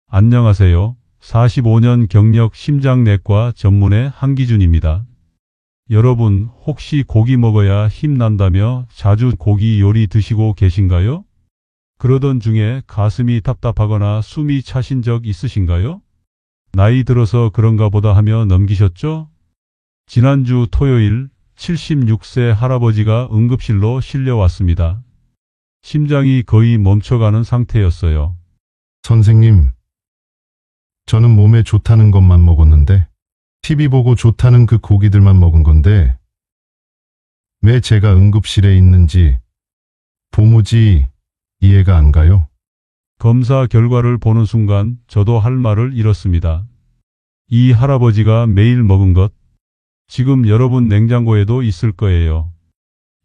안녕하세요. 45년 경력 심장내과 전문의 한기준입니다. 여러분, 혹시 고기 먹어야 힘난다며 자주 고기 요리 드시고 계신가요? 그러던 중에 가슴이 답답하거나 숨이 차신 적 있으신가요? 나이 들어서 그런가 보다 하며 넘기셨죠? 지난주 토요일 76세 할아버지가 응급실로 실려왔습니다. 심장이 거의 멈춰가는 상태였어요. 선생님, 저는 몸에 좋다는 것만 먹었는데, TV 보고 좋다는 그 고기들만 먹은 건데, 왜 제가 응급실에 있는지 도무지 이해가 안 가요. 검사 결과를 보는 순간 저도 할 말을 잃었습니다. 이 할아버지가 매일 먹은 것, 지금 여러분 냉장고에도 있을 거예요.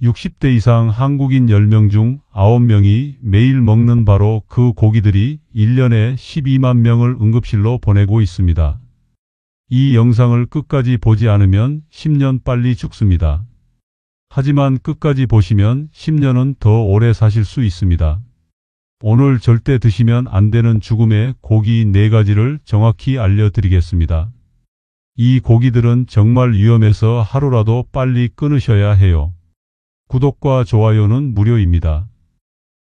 60대 이상 한국인 10명 중 9명이 매일 먹는 바로 그 고기들이 1년에 12만 명을 응급실로 보내고 있습니다. 이 영상을 끝까지 보지 않으면 10년 빨리 죽습니다. 하지만 끝까지 보시면 10년은 더 오래 사실 수 있습니다. 오늘 절대 드시면 안 되는 죽음의 고기 4가지를 정확히 알려드리겠습니다. 이 고기들은 정말 위험해서 하루라도 빨리 끊으셔야 해요. 구독과 좋아요는 무료입니다.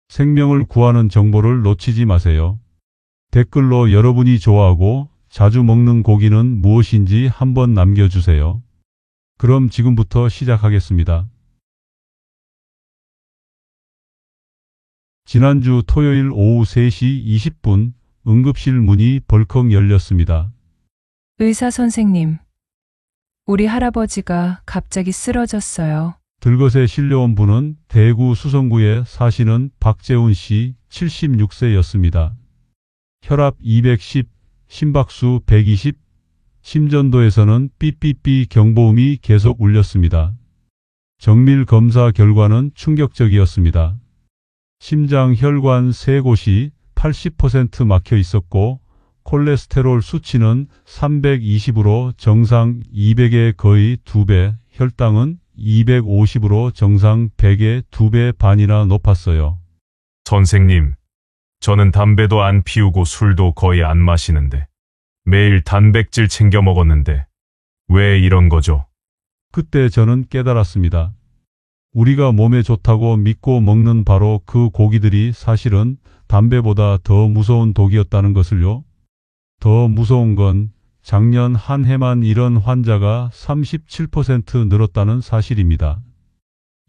생명을 구하는 정보를 놓치지 마세요. 댓글로 여러분이 좋아하고 자주 먹는 고기는 무엇인지 한번 남겨주세요. 그럼 지금부터 시작하겠습니다. 지난주 토요일 오후 3시 20분 응급실 문이 벌컥 열렸습니다. 의사 선생님, 우리 할아버지가 갑자기 쓰러졌어요. 들것에 실려온 분은 대구 수성구에 사시는 박재훈 씨 76세였습니다. 혈압 210, 심박수 120, 심전도에서는 삐삐삐 경보음이 계속 울렸습니다. 정밀 검사 결과는 충격적이었습니다. 심장 혈관 3곳이 80% 막혀 있었고 콜레스테롤 수치는 320으로 정상 200의 거의 2배, 혈당은 250으로 정상 100의 2배 반이나 높았어요. 선생님, 저는 담배도 안 피우고 술도 거의 안 마시는데 매일 단백질 챙겨 먹었는데 왜 이런 거죠? 그때 저는 깨달았습니다. 우리가 몸에 좋다고 믿고 먹는 바로 그 고기들이 사실은 담배보다 더 무서운 독이었다는 것을요. 더 무서운 건 작년 한 해만 이런 환자가 37% 늘었다는 사실입니다.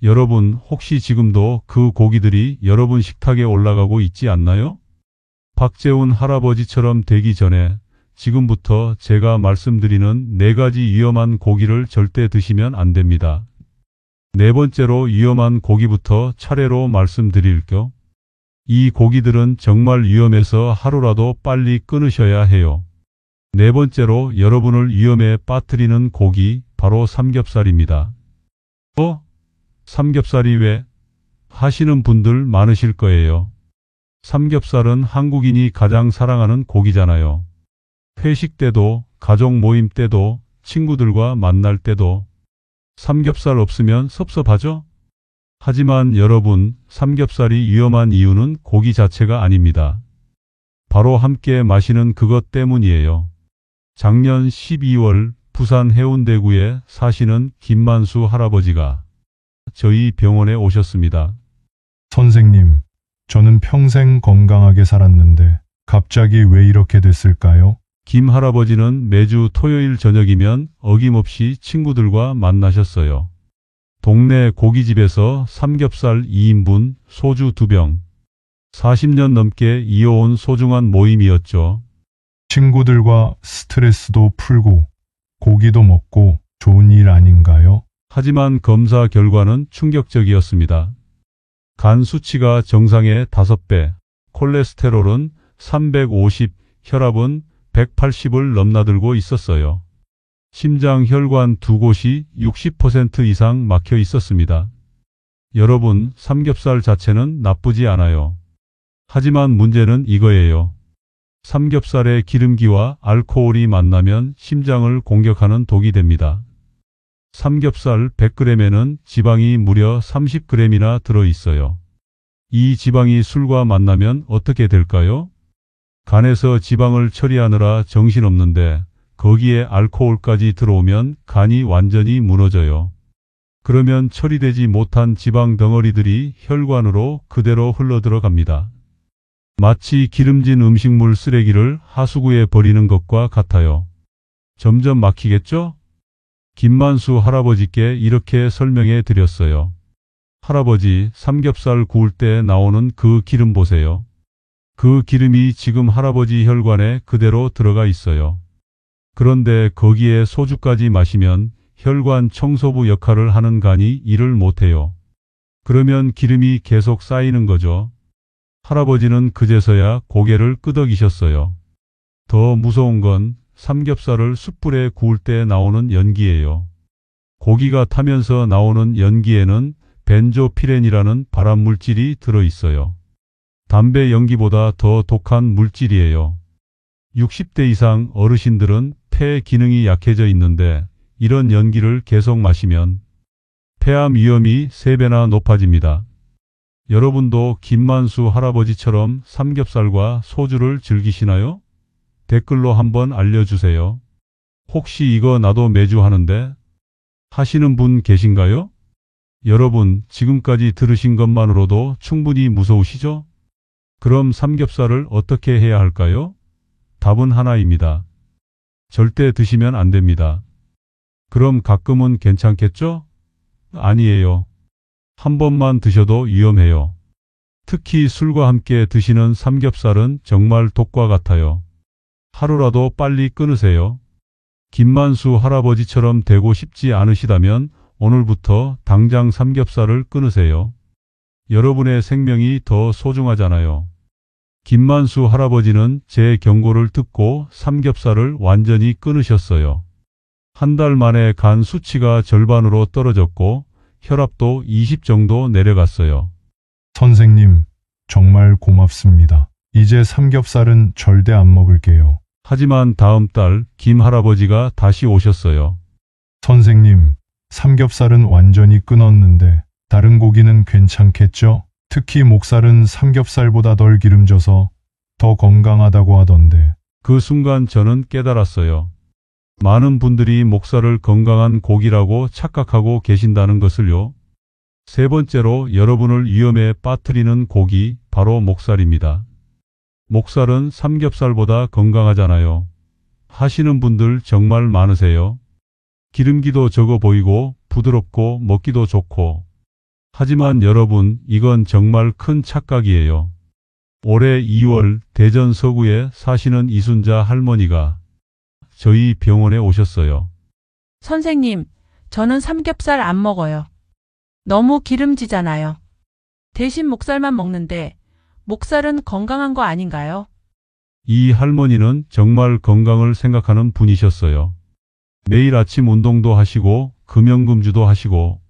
여러분, 혹시 지금도 그 고기들이 여러분 식탁에 올라가고 있지 않나요? 박재훈 할아버지처럼 되기 전에 지금부터 제가 말씀드리는 4가지 위험한 고기를 절대 드시면 안 됩니다. 4번째로 위험한 고기부터 차례로 말씀드릴게요. 이 고기들은 정말 위험해서 하루라도 빨리 끊으셔야 해요. 4번째로 여러분을 위험에 빠뜨리는 고기, 바로 삼겹살입니다. 삼겹살이 왜? 하시는 분들 많으실 거예요. 삼겹살은 한국인이 가장 사랑하는 고기잖아요. 회식 때도, 가족 모임 때도, 친구들과 만날 때도 삼겹살 없으면 섭섭하죠? 하지만 여러분, 삼겹살이 위험한 이유는 고기 자체가 아닙니다. 바로 함께 마시는 그것 때문이에요. 작년 12월 부산 해운대구에 사시는 김만수 할아버지가 저희 병원에 오셨습니다. 선생님, 저는 평생 건강하게 살았는데 갑자기 왜 이렇게 됐을까요? 김 할아버지는 매주 토요일 저녁이면 어김없이 친구들과 만나셨어요. 동네 고깃집에서 삼겹살 2인분, 소주 2병. 40년 넘게 이어온 소중한 모임이었죠. 친구들과 스트레스도 풀고 고기도 먹고 좋은 일 아닌가요? 하지만 검사 결과는 충격적이었습니다. 간 수치가 정상의 5배, 콜레스테롤은 350, 혈압은 180을 넘나들고 있었어요. 심장 혈관 2곳이 60% 이상 막혀 있었습니다. 여러분, 삼겹살 자체는 나쁘지 않아요. 하지만 문제는 이거예요. 삼겹살의 기름기와 알코올이 만나면 심장을 공격하는 독이 됩니다. 삼겹살 100g에는 지방이 무려 30g이나 들어있어요. 이 지방이 술과 만나면 어떻게 될까요? 간에서 지방을 처리하느라 정신없는데 거기에 알코올까지 들어오면 간이 완전히 무너져요. 그러면 처리되지 못한 지방 덩어리들이 혈관으로 그대로 흘러들어갑니다. 마치 기름진 음식물 쓰레기를 하수구에 버리는 것과 같아요. 점점 막히겠죠? 김만수 할아버지께 이렇게 설명해 드렸어요. 할아버지, 삼겹살 구울 때 나오는 그 기름 보세요. 그 기름이 지금 할아버지 혈관에 그대로 들어가 있어요. 그런데 거기에 소주까지 마시면 혈관 청소부 역할을 하는 간이 일을 못해요. 그러면 기름이 계속 쌓이는 거죠. 할아버지는 그제서야 고개를 끄덕이셨어요. 더 무서운 건 삼겹살을 숯불에 구울 때 나오는 연기예요. 고기가 타면서 나오는 연기에는 벤조피렌이라는 발암물질이 들어있어요. 담배 연기보다 더 독한 물질이에요. 60대 이상 어르신들은 폐 기능이 약해져 있는데 이런 연기를 계속 마시면 폐암 위험이 3배나 높아집니다. 여러분도 김만수 할아버지처럼 삼겹살과 소주를 즐기시나요? 댓글로 한번 알려주세요. 혹시 이거 나도 매주 하는데 하시는 분 계신가요? 여러분, 지금까지 들으신 것만으로도 충분히 무서우시죠? 그럼 삼겹살을 어떻게 해야 할까요? 답은 하나입니다. 절대 드시면 안 됩니다. 그럼 가끔은 괜찮겠죠? 아니에요. 한 번만 드셔도 위험해요. 특히 술과 함께 드시는 삼겹살은 정말 독과 같아요. 하루라도 빨리 끊으세요. 김만수 할아버지처럼 되고 싶지 않으시다면 오늘부터 당장 삼겹살을 끊으세요. 여러분의 생명이 더 소중하잖아요. 김만수 할아버지는 제 경고를 듣고 삼겹살을 완전히 끊으셨어요. 한 달 만에 간 수치가 절반으로 떨어졌고 혈압도 20 정도 내려갔어요. 선생님, 정말 고맙습니다. 이제 삼겹살은 절대 안 먹을게요. 하지만 다음 달 김 할아버지가 다시 오셨어요. 선생님, 삼겹살은 완전히 끊었는데 다른 고기는 괜찮겠죠? 특히 목살은 삼겹살보다 덜 기름져서 더 건강하다고 하던데. 그 순간 저는 깨달았어요. 많은 분들이 목살을 건강한 고기라고 착각하고 계신다는 것을요. 세 번째로 여러분을 위험에 빠뜨리는 고기, 바로 목살입니다. 목살은 삼겹살보다 건강하잖아요. 하시는 분들 정말 많으세요. 기름기도 적어 보이고 부드럽고 먹기도 좋고. 하지만 여러분, 이건 정말 큰 착각이에요. 올해 2월 대전 서구에 사시는 이순자 할머니가 저희 병원에 오셨어요. 선생님, 저는 삼겹살 안 먹어요. 너무 기름지잖아요. 대신 목살만 먹는데 목살은 건강한 거 아닌가요? 이 할머니는 정말 건강을 생각하는 분이셨어요. 매일 아침 운동도 하시고 금연금주도 하시고,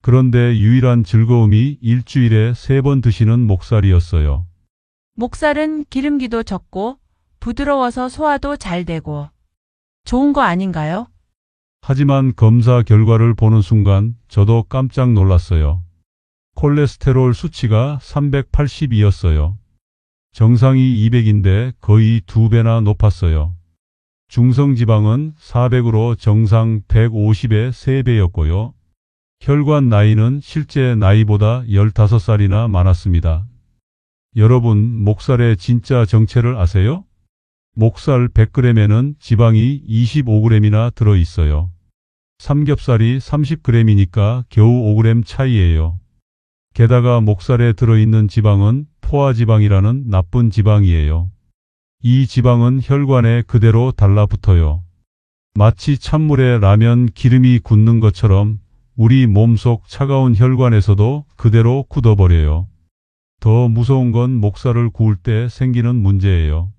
그런데 유일한 즐거움이 일주일에 3번 드시는 목살이었어요. 목살은 기름기도 적고 부드러워서 소화도 잘 되고 좋은 거 아닌가요? 하지만 검사 결과를 보는 순간 저도 깜짝 놀랐어요. 콜레스테롤 수치가 380이었어요. 정상이 200인데 거의 2배나 높았어요. 중성지방은 400으로 정상 150의 3배였고요. 혈관 나이는 실제 나이보다 15살이나 많았습니다. 여러분, 목살의 진짜 정체를 아세요? 목살 100g에는 지방이 25g이나 들어있어요. 삼겹살이 30g이니까 겨우 5g 차이예요. 게다가 목살에 들어있는 지방은 포화지방이라는 나쁜 지방이에요. 이 지방은 혈관에 그대로 달라붙어요. 마치 찬물에 라면 기름이 굳는 것처럼 우리 몸속 차가운 혈관에서도 그대로 굳어버려요. 더 무서운 건 목살을 구울 때 생기는 문제예요.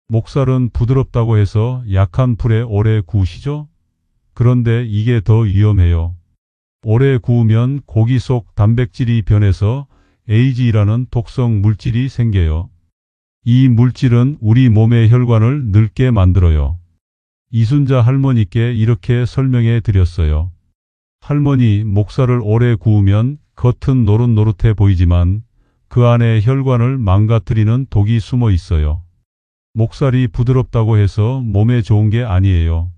목살은 부드럽다고 해서 약한 불에 오래 구우시죠? 그런데 이게 더 위험해요. 오래 구우면 고기 속 단백질이 변해서 AGE라는 독성 물질이 생겨요. 이 물질은 우리 몸의 혈관을 늙게 만들어요. 이순자 할머니께 이렇게 설명해 드렸어요. 할머니, 목살을 오래 구우면 겉은 노릇노릇해 보이지만 그 안에 혈관을 망가뜨리는 독이 숨어 있어요. 목살이 부드럽다고 해서 몸에 좋은 게 아니에요.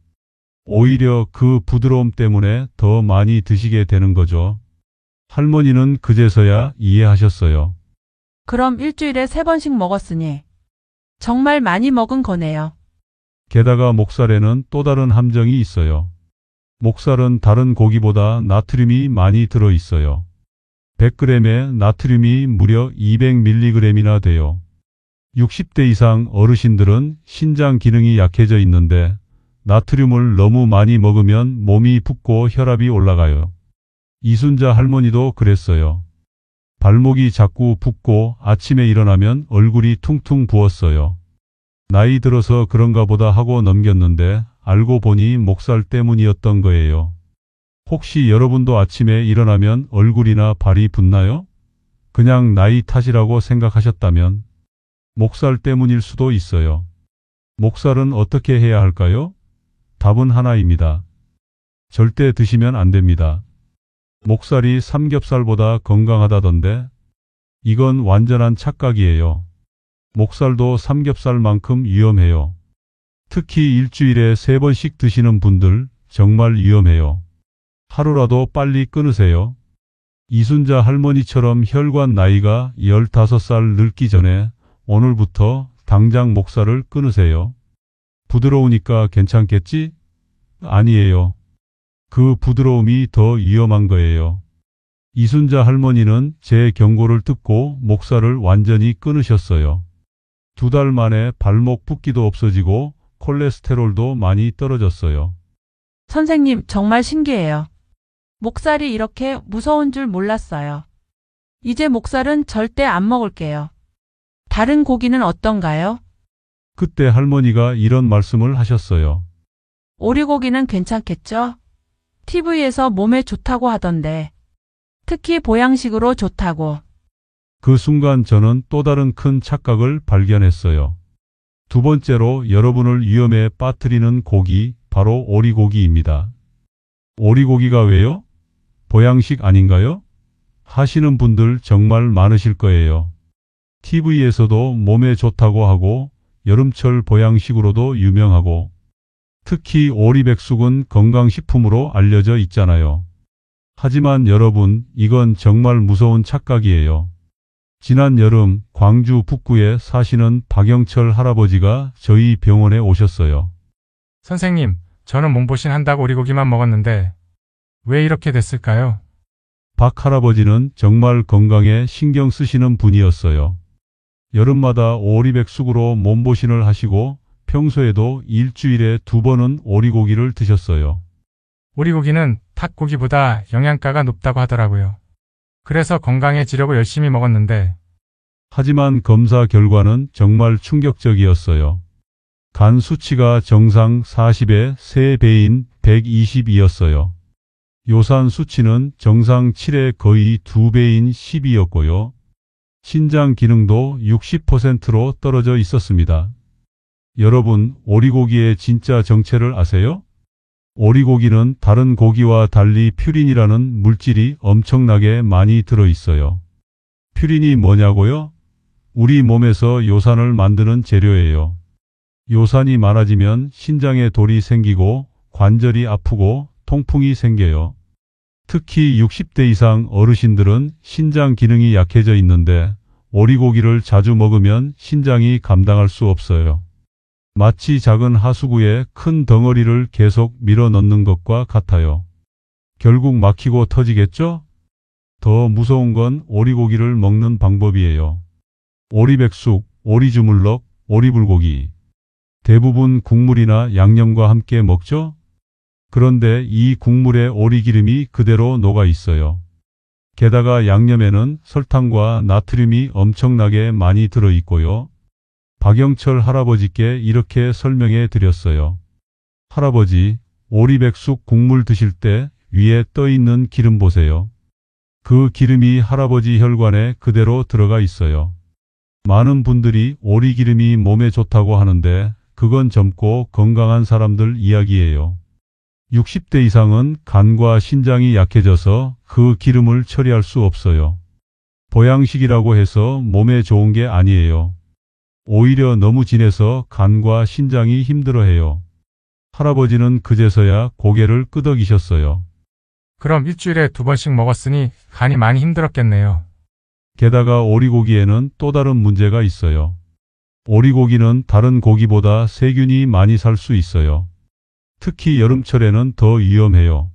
오히려 그 부드러움 때문에 더 많이 드시게 되는 거죠. 할머니는 그제서야 이해하셨어요. 그럼 일주일에 3번씩 먹었으니 정말 많이 먹은 거네요. 게다가 목살에는 또 다른 함정이 있어요. 목살은 다른 고기보다 나트륨이 많이 들어 있어요. 100g에 나트륨이 무려 200mg이나 돼요. 60대 이상 어르신들은 신장 기능이 약해져 있는데 나트륨을 너무 많이 먹으면 몸이 붓고 혈압이 올라가요. 이순자 할머니도 그랬어요. 발목이 자꾸 붓고 아침에 일어나면 얼굴이 퉁퉁 부었어요. 나이 들어서 그런가 보다 하고 넘겼는데 알고 보니 목살 때문이었던 거예요. 혹시 여러분도 아침에 일어나면 얼굴이나 발이 붓나요? 그냥 나이 탓이라고 생각하셨다면 목살 때문일 수도 있어요. 목살은 어떻게 해야 할까요? 답은 하나입니다. 절대 드시면 안 됩니다. 목살이 삼겹살보다 건강하다던데 이건 완전한 착각이에요. 목살도 삼겹살만큼 위험해요. 특히 일주일에 3번씩 드시는 분들 정말 위험해요. 하루라도 빨리 끊으세요. 이순자 할머니처럼 혈관 나이가 15살 늙기 전에 오늘부터 당장 목살을 끊으세요. 부드러우니까 괜찮겠지? 아니에요. 그 부드러움이 더 위험한 거예요. 이순자 할머니는 제 경고를 듣고 목살을 완전히 끊으셨어요. 2달 만에 발목 붓기도 없어지고 콜레스테롤도 많이 떨어졌어요. 선생님, 정말 신기해요. 목살이 이렇게 무서운 줄 몰랐어요. 이제 목살은 절대 안 먹을게요. 다른 고기는 어떤가요? 그때 할머니가 이런 말씀을 하셨어요. 오리고기는 괜찮겠죠? TV에서 몸에 좋다고 하던데. 특히 보양식으로 좋다고. 그 순간 저는 또 다른 큰 착각을 발견했어요. 2번째로 여러분을 위험에 빠뜨리는 고기, 바로 오리고기입니다. 오리고기가 왜요? 보양식 아닌가요? 하시는 분들 정말 많으실 거예요. TV에서도 몸에 좋다고 하고 여름철 보양식으로도 유명하고 특히 오리백숙은 건강식품으로 알려져 있잖아요. 하지만 여러분, 이건 정말 무서운 착각이에요. 지난 여름 광주 북구에 사시는 박영철 할아버지가 저희 병원에 오셨어요. 선생님, 저는 몸보신 한다고 오리고기만 먹었는데 왜 이렇게 됐을까요? 박 할아버지는 정말 건강에 신경 쓰시는 분이었어요. 여름마다 오리백숙으로 몸보신을 하시고 평소에도 일주일에 2번은 오리고기를 드셨어요. 오리고기는 닭고기보다 영양가가 높다고 하더라고요. 그래서 건강해지려고 열심히 먹었는데 하지만 검사 결과는 정말 충격적이었어요. 간 수치가 정상 40의 3배인 120이었어요. 요산 수치는 정상 7의 거의 2배인 10이었고요. 신장 기능도 60%로 떨어져 있었습니다. 여러분, 오리고기의 진짜 정체를 아세요? 오리고기는 다른 고기와 달리 퓨린이라는 물질이 엄청나게 많이 들어 있어요. 퓨린이 뭐냐고요? 우리 몸에서 요산을 만드는 재료예요. 요산이 많아지면 신장에 돌이 생기고 관절이 아프고 통풍이 생겨요. 특히 60대 이상 어르신들은 신장 기능이 약해져 있는데 오리고기를 자주 먹으면 신장이 감당할 수 없어요. 마치 작은 하수구에 큰 덩어리를 계속 밀어 넣는 것과 같아요. 결국 막히고 터지겠죠? 더 무서운 건 오리고기를 먹는 방법이에요. 오리백숙, 오리주물럭, 오리불고기. 대부분 국물이나 양념과 함께 먹죠? 그런데 이 국물에 오리기름이 그대로 녹아 있어요. 게다가 양념에는 설탕과 나트륨이 엄청나게 많이 들어 있고요. 박영철 할아버지께 이렇게 설명해 드렸어요. 할아버지, 오리백숙 국물 드실 때 위에 떠 있는 기름 보세요. 그 기름이 할아버지 혈관에 그대로 들어가 있어요. 많은 분들이 오리기름이 몸에 좋다고 하는데 그건 젊고 건강한 사람들 이야기예요. 60대 이상은 간과 신장이 약해져서 그 기름을 처리할 수 없어요. 보양식이라고 해서 몸에 좋은 게 아니에요. 오히려 너무 진해서 간과 신장이 힘들어해요. 할아버지는 그제서야 고개를 끄덕이셨어요. 그럼 일주일에 2번씩 먹었으니 간이 많이 힘들었겠네요. 게다가 오리고기에는 또 다른 문제가 있어요. 오리고기는 다른 고기보다 세균이 많이 살 수 있어요. 특히 여름철에는 더 위험해요.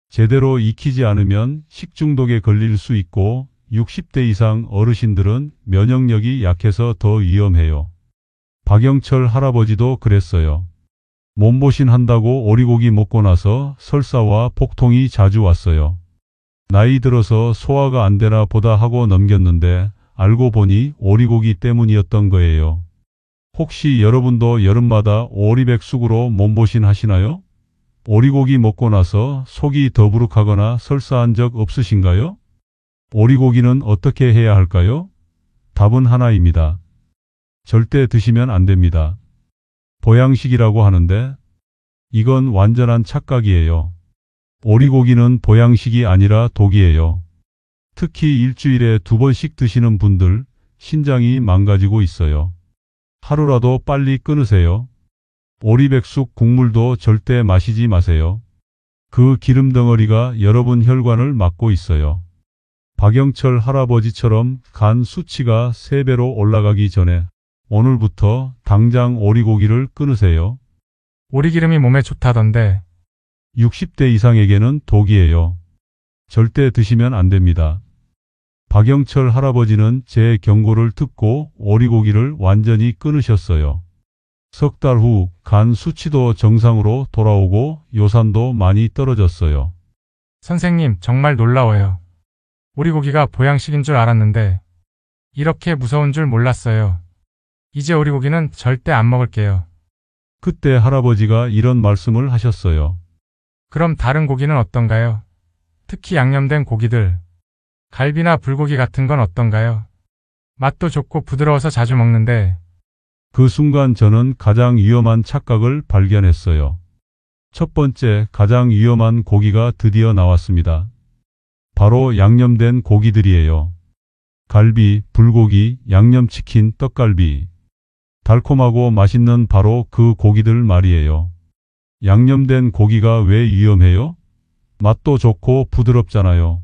제대로 익히지 않으면 식중독에 걸릴 수 있고 60대 이상 어르신들은 면역력이 약해서 더 위험해요. 박영철 할아버지도 그랬어요. 몸보신 한다고 오리고기 먹고 나서 설사와 복통이 자주 왔어요. 나이 들어서 소화가 안 되나 보다 하고 넘겼는데 알고 보니 오리고기 때문이었던 거예요. 혹시 여러분도 여름마다 오리백숙으로 몸보신 하시나요? 오리고기 먹고 나서 속이 더부룩하거나 설사한 적 없으신가요? 오리고기는 어떻게 해야 할까요? 답은 하나입니다. 절대 드시면 안 됩니다. 보양식이라고 하는데 이건 완전한 착각이에요. 오리고기는 보양식이 아니라 독이에요. 특히 일주일에 2번씩 드시는 분들 신장이 망가지고 있어요. 하루라도 빨리 끊으세요. 오리백숙 국물도 절대 마시지 마세요. 그 기름 덩어리가 여러분 혈관을 막고 있어요. 박영철 할아버지처럼 간 수치가 3배로 올라가기 전에 오늘부터 당장 오리고기를 끊으세요. 오리기름이 몸에 좋다던데 60대 이상에게는 독이에요. 절대 드시면 안 됩니다. 박영철 할아버지는 제 경고를 듣고 오리고기를 완전히 끊으셨어요. 석 달 후 간 수치도 정상으로 돌아오고 요산도 많이 떨어졌어요. 선생님 정말 놀라워요. 오리고기가 보양식인 줄 알았는데 이렇게 무서운 줄 몰랐어요. 이제 오리고기는 절대 안 먹을게요. 그때 할아버지가 이런 말씀을 하셨어요. 그럼 다른 고기는 어떤가요? 특히 양념된 고기들, 갈비나 불고기 같은 건 어떤가요? 맛도 좋고 부드러워서 자주 먹는데 그 순간 저는 가장 위험한 착각을 발견했어요. 첫 번째, 가장 위험한 고기가 드디어 나왔습니다. 바로 양념된 고기들이에요. 갈비, 불고기, 양념치킨, 떡갈비. 달콤하고 맛있는 바로 그 고기들 말이에요. 양념된 고기가 왜 위험해요? 맛도 좋고 부드럽잖아요.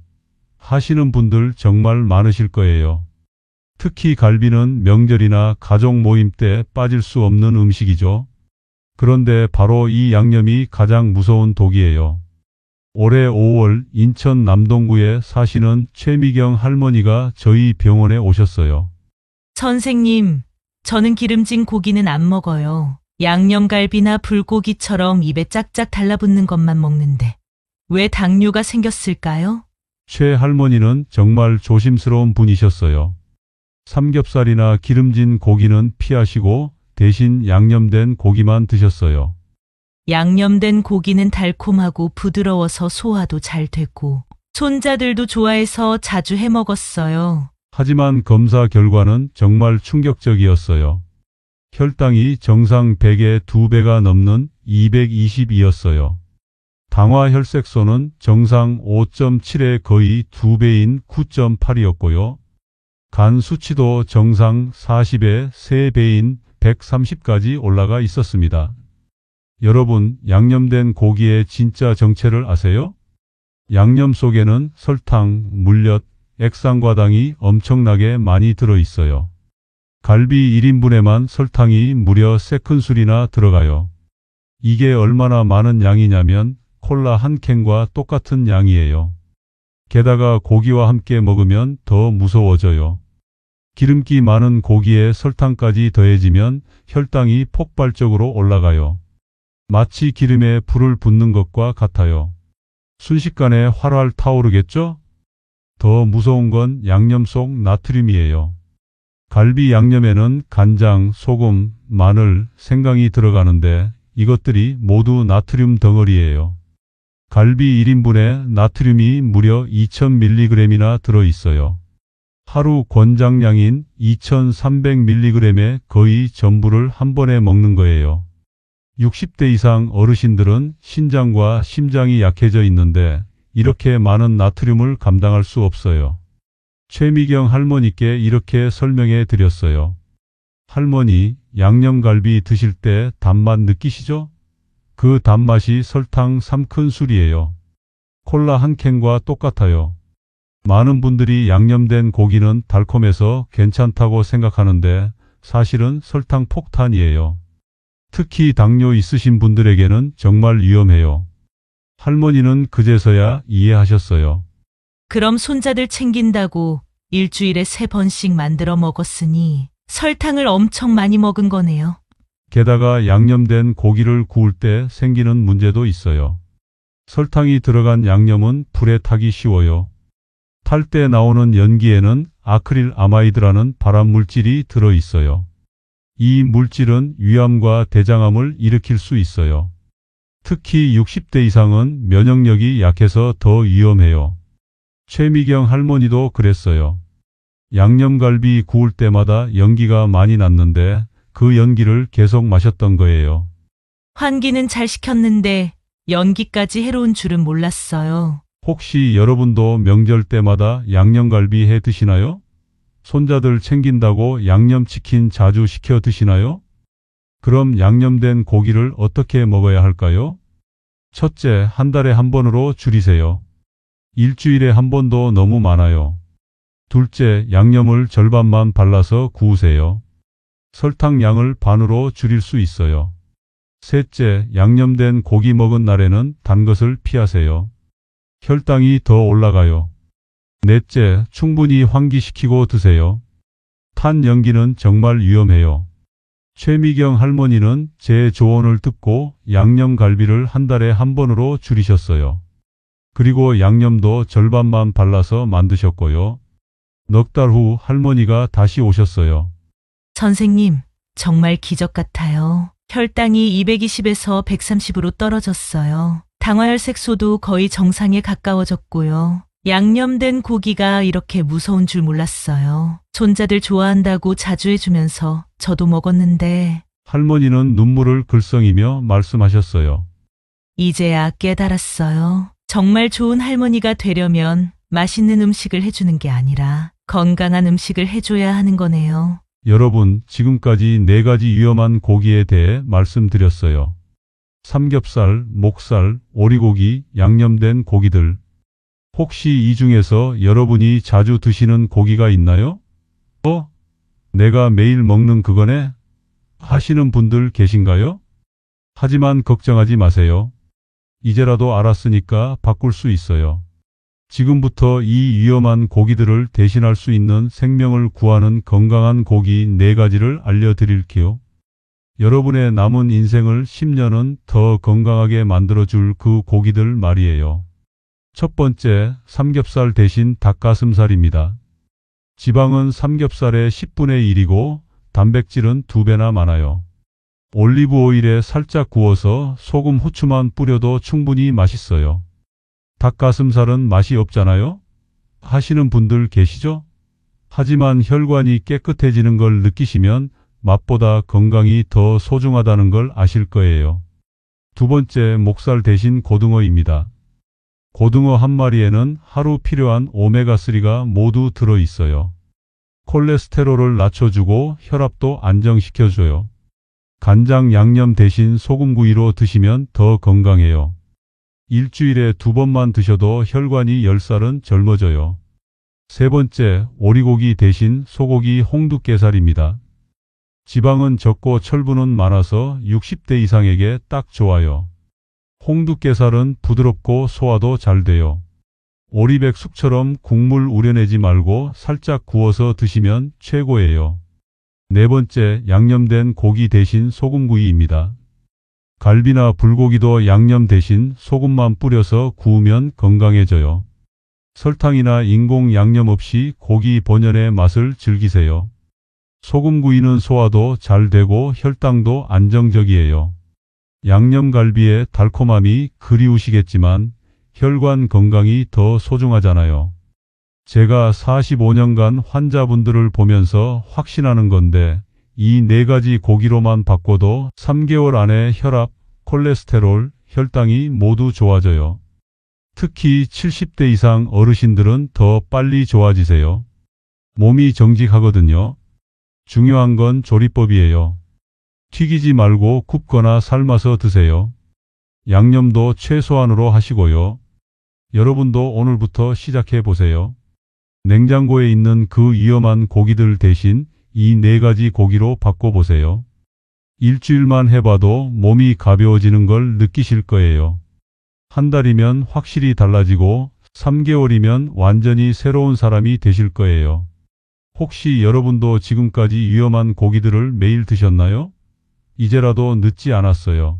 하시는 분들 정말 많으실 거예요. 특히 갈비는 명절이나 가족 모임 때 빠질 수 없는 음식이죠. 그런데 바로 이 양념이 가장 무서운 독이에요. 올해 5월 인천 남동구에 사시는 최미경 할머니가 저희 병원에 오셨어요. 선생님, 저는 기름진 고기는 안 먹어요. 양념갈비나 불고기처럼 입에 짝짝 달라붙는 것만 먹는데 왜 당뇨가 생겼을까요? 최 할머니는 정말 조심스러운 분이셨어요. 삼겹살이나 기름진 고기는 피하시고 대신 양념된 고기만 드셨어요. 양념된 고기는 달콤하고 부드러워서 소화도 잘 되고 손자들도 좋아해서 자주 해 먹었어요. 하지만 검사 결과는 정말 충격적이었어요. 혈당이 정상 100의 2배가 넘는 220이었어요. 당화혈색소는 정상 5.7의 거의 2배인 9.8이었고요. 간 수치도 정상 40의 3배인 130까지 올라가 있었습니다. 여러분, 양념된 고기의 진짜 정체를 아세요? 양념 속에는 설탕, 물엿, 액상과당이 엄청나게 많이 들어있어요. 갈비 1인분에만 설탕이 무려 3큰술이나 들어가요. 이게 얼마나 많은 양이냐면 콜라 한 캔과 똑같은 양이에요. 게다가 고기와 함께 먹으면 더 무서워져요. 기름기 많은 고기에 설탕까지 더해지면 혈당이 폭발적으로 올라가요. 마치 기름에 불을 붓는 것과 같아요. 순식간에 활활 타오르겠죠? 더 무서운 건 양념 속 나트륨이에요. 갈비 양념에는 간장, 소금, 마늘, 생강이 들어가는데 이것들이 모두 나트륨 덩어리예요. 갈비 1인분에 나트륨이 무려 2000mg이나 들어있어요. 하루 권장량인 2300mg의 거의 전부를 한 번에 먹는 거예요. 60대 이상 어르신들은 신장과 심장이 약해져 있는데 이렇게 많은 나트륨을 감당할 수 없어요. 최미경 할머니께 이렇게 설명해 드렸어요. 할머니, 양념갈비 드실 때 단맛 느끼시죠? 그 단맛이 설탕 3큰술이에요. 콜라 한 캔과 똑같아요. 많은 분들이 양념된 고기는 달콤해서 괜찮다고 생각하는데 사실은 설탕 폭탄이에요. 특히 당뇨 있으신 분들에게는 정말 위험해요. 할머니는 그제서야 이해하셨어요. 그럼 손자들 챙긴다고 일주일에 3번씩 만들어 먹었으니 설탕을 엄청 많이 먹은 거네요. 게다가 양념된 고기를 구울 때 생기는 문제도 있어요. 설탕이 들어간 양념은 불에 타기 쉬워요. 탈 때 나오는 연기에는 아크릴 아마이드라는 발암 물질이 들어 있어요. 이 물질은 위암과 대장암을 일으킬 수 있어요. 특히 60대 이상은 면역력이 약해서 더 위험해요. 최미경 할머니도 그랬어요. 양념갈비 구울 때마다 연기가 많이 났는데 그 연기를 계속 마셨던 거예요. 환기는 잘 시켰는데 연기까지 해로운 줄은 몰랐어요. 혹시 여러분도 명절 때마다 양념갈비 해 드시나요? 손자들 챙긴다고 양념치킨 자주 시켜 드시나요? 그럼 양념된 고기를 어떻게 먹어야 할까요? 첫째, 한 달에 한 번으로 줄이세요. 일주일에 한 번도 너무 많아요. 둘째, 양념을 절반만 발라서 구우세요. 설탕 양을 반으로 줄일 수 있어요. 셋째, 양념된 고기 먹은 날에는 단 것을 피하세요. 혈당이 더 올라가요. 넷째, 충분히 환기시키고 드세요. 탄 연기는 정말 위험해요. 최미경 할머니는 제 조언을 듣고 양념갈비를 한 달에 한 번으로 줄이셨어요. 그리고 양념도 절반만 발라서 만드셨고요. 넉 달 후 할머니가 다시 오셨어요. 선생님, 정말 기적 같아요. 혈당이 220에서 130으로 떨어졌어요. 당화혈색소도 거의 정상에 가까워졌고요. 양념된 고기가 이렇게 무서운 줄 몰랐어요. 손자들 좋아한다고 자주 해주면서 저도 먹었는데 할머니는 눈물을 글썽이며 말씀하셨어요. 이제야 깨달았어요. 정말 좋은 할머니가 되려면 맛있는 음식을 해주는 게 아니라 건강한 음식을 해줘야 하는 거네요. 여러분, 지금까지 4가지 위험한 고기에 대해 말씀드렸어요. 삼겹살, 목살, 오리고기, 양념된 고기들. 혹시 이 중에서 여러분이 자주 드시는 고기가 있나요? 내가 매일 먹는 그거네? 하시는 분들 계신가요? 하지만 걱정하지 마세요. 이제라도 알았으니까 바꿀 수 있어요. 지금부터 이 위험한 고기들을 대신할 수 있는 생명을 구하는 건강한 고기 4가지를 알려드릴게요. 여러분의 남은 인생을 10년은 더 건강하게 만들어줄 그 고기들 말이에요. 첫 번째, 삼겹살 대신 닭가슴살입니다. 지방은 삼겹살의 10분의 1이고 단백질은 2배나 많아요. 올리브 오일에 살짝 구워서 소금, 후추만 뿌려도 충분히 맛있어요. 닭가슴살은 맛이 없잖아요? 하시는 분들 계시죠? 하지만 혈관이 깨끗해지는 걸 느끼시면 맛보다 건강이 더 소중하다는 걸 아실 거예요. 두 번째, 목살 대신 고등어입니다. 고등어 한 마리에는 하루 필요한 오메가3가 모두 들어 있어요. 콜레스테롤을 낮춰주고 혈압도 안정시켜줘요. 간장 양념 대신 소금구이로 드시면 더 건강해요. 일주일에 2번만 드셔도 혈관이 10살은 젊어져요. 세 번째, 오리고기 대신 소고기 홍두깨살입니다. 지방은 적고 철분은 많아서 60대 이상에게 딱 좋아요. 홍두깨살은 부드럽고 소화도 잘 돼요. 오리백숙처럼 국물 우려내지 말고 살짝 구워서 드시면 최고예요. 네 번째, 양념된 고기 대신 소금구이입니다. 갈비나 불고기도 양념 대신 소금만 뿌려서 구우면 건강해져요. 설탕이나 인공 양념 없이 고기 본연의 맛을 즐기세요. 소금구이는 소화도 잘 되고 혈당도 안정적이에요. 양념갈비의 달콤함이 그리우시겠지만 혈관 건강이 더 소중하잖아요. 제가 45년간 환자분들을 보면서 확신하는 건데 이 4가지 고기로만 바꿔도 3개월 안에 혈압, 콜레스테롤, 혈당이 모두 좋아져요. 특히 70대 이상 어르신들은 더 빨리 좋아지세요. 몸이 정직하거든요. 중요한 건 조리법이에요. 튀기지 말고 굽거나 삶아서 드세요. 양념도 최소한으로 하시고요. 여러분도 오늘부터 시작해 보세요. 냉장고에 있는 그 위험한 고기들 대신 이 4가지 고기로 바꿔보세요. 일주일만 해봐도 몸이 가벼워지는 걸 느끼실 거예요. 한 달이면 확실히 달라지고 3개월이면 완전히 새로운 사람이 되실 거예요. 혹시 여러분도 지금까지 위험한 고기들을 매일 드셨나요? 이제라도 늦지 않았어요.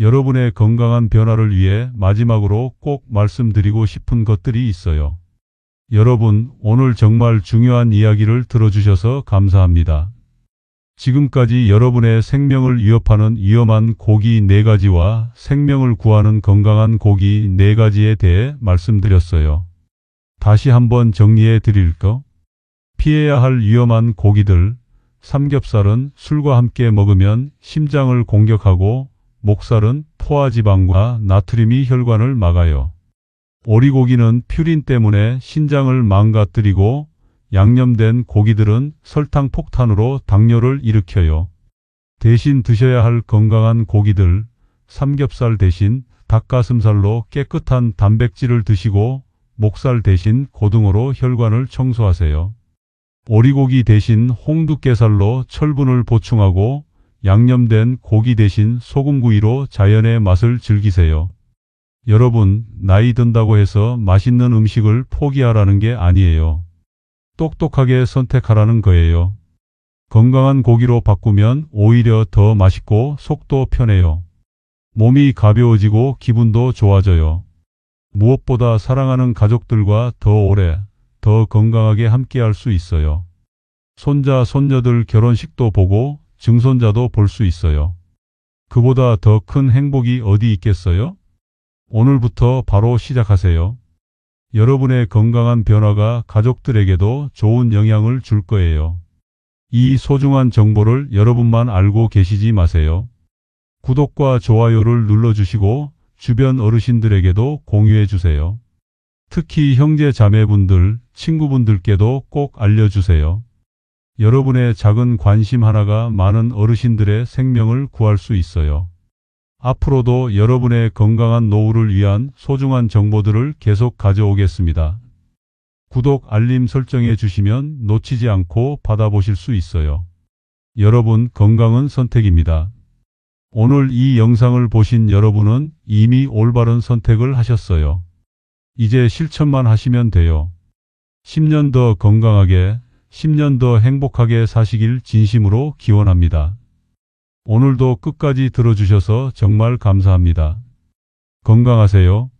여러분의 건강한 변화를 위해 마지막으로 꼭 말씀드리고 싶은 것들이 있어요. 여러분, 오늘 정말 중요한 이야기를 들어주셔서 감사합니다. 지금까지 여러분의 생명을 위협하는 위험한 고기 4가지와 생명을 구하는 건강한 고기 4가지에 대해 말씀드렸어요. 다시 한번 정리해 드릴까? 피해야 할 위험한 고기들. 삼겹살은 술과 함께 먹으면 심장을 공격하고, 목살은 포화지방과 나트륨이 혈관을 막아요. 오리고기는 퓨린 때문에 신장을 망가뜨리고, 양념된 고기들은 설탕 폭탄으로 당뇨를 일으켜요. 대신 드셔야 할 건강한 고기들, 삼겹살 대신 닭가슴살로 깨끗한 단백질을 드시고, 목살 대신 고등어로 혈관을 청소하세요. 오리고기 대신 홍두깨살로 철분을 보충하고, 양념된 고기 대신 소금구이로 자연의 맛을 즐기세요. 여러분, 나이 든다고 해서 맛있는 음식을 포기하라는 게 아니에요. 똑똑하게 선택하라는 거예요. 건강한 고기로 바꾸면 오히려 더 맛있고 속도 편해요. 몸이 가벼워지고 기분도 좋아져요. 무엇보다 사랑하는 가족들과 더 오래, 더 건강하게 함께할 수 있어요. 손자, 손녀들 결혼식도 보고 증손자도 볼 수 있어요. 그보다 더 큰 행복이 어디 있겠어요? 오늘부터 바로 시작하세요. 여러분의 건강한 변화가 가족들에게도 좋은 영향을 줄 거예요. 이 소중한 정보를 여러분만 알고 계시지 마세요. 구독과 좋아요를 눌러주시고 주변 어르신들에게도 공유해 주세요. 특히 형제 자매분들, 친구분들께도 꼭 알려주세요. 여러분의 작은 관심 하나가 많은 어르신들의 생명을 구할 수 있어요. 앞으로도 여러분의 건강한 노후를 위한 소중한 정보들을 계속 가져오겠습니다. 구독, 알림 설정해 주시면 놓치지 않고 받아보실 수 있어요. 여러분, 건강은 선택입니다. 오늘 이 영상을 보신 여러분은 이미 올바른 선택을 하셨어요. 이제 실천만 하시면 돼요. 10년 더 건강하게, 10년 더 행복하게 사시길 진심으로 기원합니다. 오늘도 끝까지 들어주셔서 정말 감사합니다. 건강하세요.